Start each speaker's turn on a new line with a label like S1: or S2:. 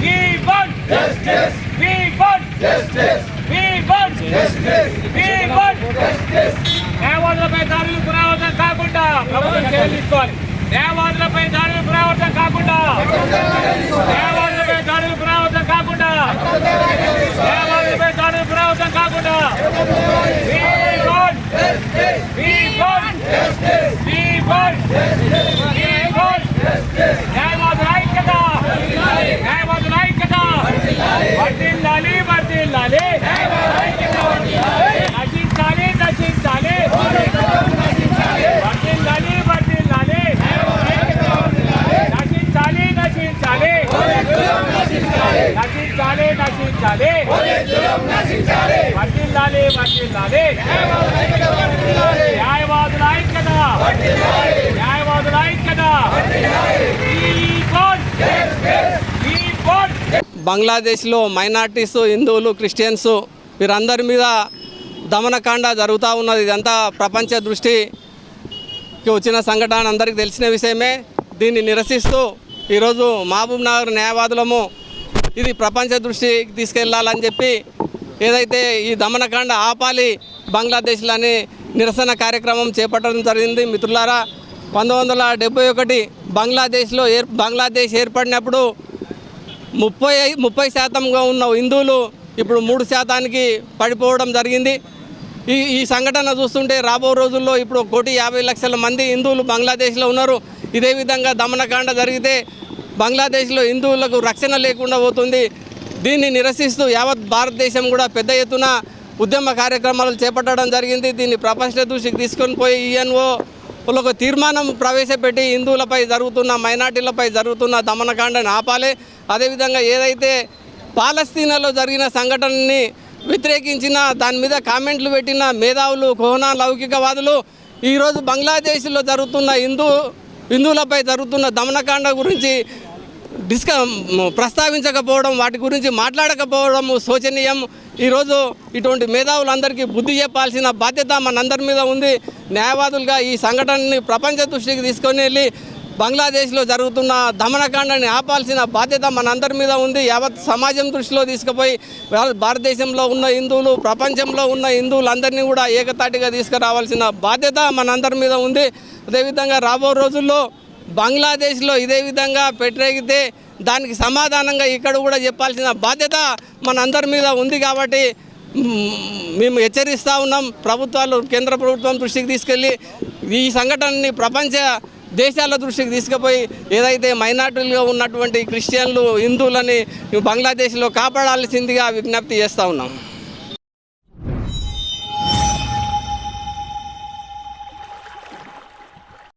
S1: We want justice. We want justice. We want justice. We want justice. న్యాయవాదులపై దాడులు పునరావృతం కాకుండా ప్రభుత్వం చర్యలు తీసుకోవాలి. న్యాయవాదులపై దాడులు పునరావృతం కాకుండా న్యాయవాదులపై దాడులు పునరావృతం కాకుండా న్యాయవాదులపై దాడులు పునరావృతం కాకుండా We want justice. We want justice. We want justice. We want justice. న్యాయవాదుల ఐక్యత న్యాయవాదుల ఐక్యత వర్ధిల్లాలి వర్ధిల్లాలి నశించాలి నశించాలి వర్ధిల్లాలి వర్ధిల్లాలి నశించాలి నశించాలి నశించాలి నశించాలి వర్ధిల్లాలి వర్ధిల్లాలి న్యాయవాదుల ఐక్యత న్యాయవాదుల ఐక్యత
S2: బంగ్లాదేశ్లో మైనార్టీసు హిందువులు క్రిస్టియన్స్ వీరందరి మీద దమనకాండ జరుగుతూ ఉన్నది. ఇదంతా ప్రపంచ దృష్టికి వచ్చిన సంఘటన అందరికీ తెలిసిన విషయమే. దీన్ని నిరసిస్తూ ఈరోజు మహబూబ్ నగర్ న్యాయవాదులము ఇది ప్రపంచ దృష్టికి తీసుకెళ్లాలని చెప్పి ఏదైతే ఈ దమనకాండ ఆపాలి బంగ్లాదేశ్లోని నిరసన కార్యక్రమం చేపట్టడం జరిగింది. మిత్రులారా, 1971 బంగ్లాదేశ్ ఏర్పడినప్పుడు 30% ఉన్న హిందువులు ఇప్పుడు 3% పడిపోవడం జరిగింది. ఈ సంఘటన చూస్తుంటే రాబో రోజుల్లో ఇప్పుడు 1,50,00,000 మంది హిందువులు బంగ్లాదేశ్లో ఉన్నారు. ఇదే విధంగా దమనకాండ జరిగితే బంగ్లాదేశ్లో హిందువులకు రక్షణ లేకుండా పోతుంది. దీన్ని నిరసిస్తూ యావత్ భారతదేశం కూడా పెద్ద ఎత్తున ఉద్యమ కార్యక్రమాలు చేపట్టడం జరిగింది. దీన్ని ప్రపంచ దృష్టికి తీసుకొని పోయి యుఎన్ఓలకు తీర్మానం ప్రవేశపెట్టి హిందువులపై జరుగుతున్న మైనార్టీలపై జరుగుతున్న దమనకాండని ఆపాలి. అదేవిధంగా ఏదైతే పాలస్తీనాలో జరిగిన సంఘటనని వ్యతిరేకించిన దాని మీద కామెంట్లు పెట్టిన మేధావులు కోహనా లౌకికవాదులు ఈరోజు బంగ్లాదేశ్లో జరుగుతున్న హిందువులపై జరుగుతున్న దమనకాండ గురించి ప్రస్తావించకపోవడం, వాటి గురించి మాట్లాడకపోవడం శోచనీయం. ఈరోజు ఇటువంటి మేధావులందరికీ బుద్ధి చెప్పాల్సిన బాధ్యత మనందరి మీద ఉంది. న్యాయవాదులుగా ఈ సంఘటనని ప్రపంచ దృష్టికి తీసుకొని వెళ్ళి బంగ్లాదేశ్లో జరుగుతున్న దమనకాండని ఆపాల్సిన బాధ్యత మనందరి మీద ఉంది. యావత్ సమాజం దృష్టిలో తీసుకుపోయి భారతదేశంలో ఉన్న హిందువులు, ప్రపంచంలో ఉన్న హిందువులందరినీ కూడా ఏకతాటిగా తీసుకురావాల్సిన బాధ్యత మనందరి మీద ఉంది. అదేవిధంగా రాబో రోజుల్లో బంగ్లాదేశ్లో ఇదే విధంగా పెట్టరేగితే దానికి సమాధానంగా ఇక్కడ కూడా చెప్పాల్సిన బాధ్యత మనందరి మీద ఉంది. కాబట్టి మేము హెచ్చరిస్తూ ఉన్నాం. ప్రభుత్వాలు కేంద్ర ప్రభుత్వం దృష్టికి తీసుకెళ్ళి ఈ సంఘటనని ప్రపంచ దేశాల దృష్టికి తీసుకుపోయి ఏదైతే మైనార్టీలుగా ఉన్నటువంటి క్రిస్టియన్లు హిందువులని బంగ్లాదేశ్లో కాపాడాల్సిందిగా విజ్ఞప్తి చేస్తూ ఉన్నాం.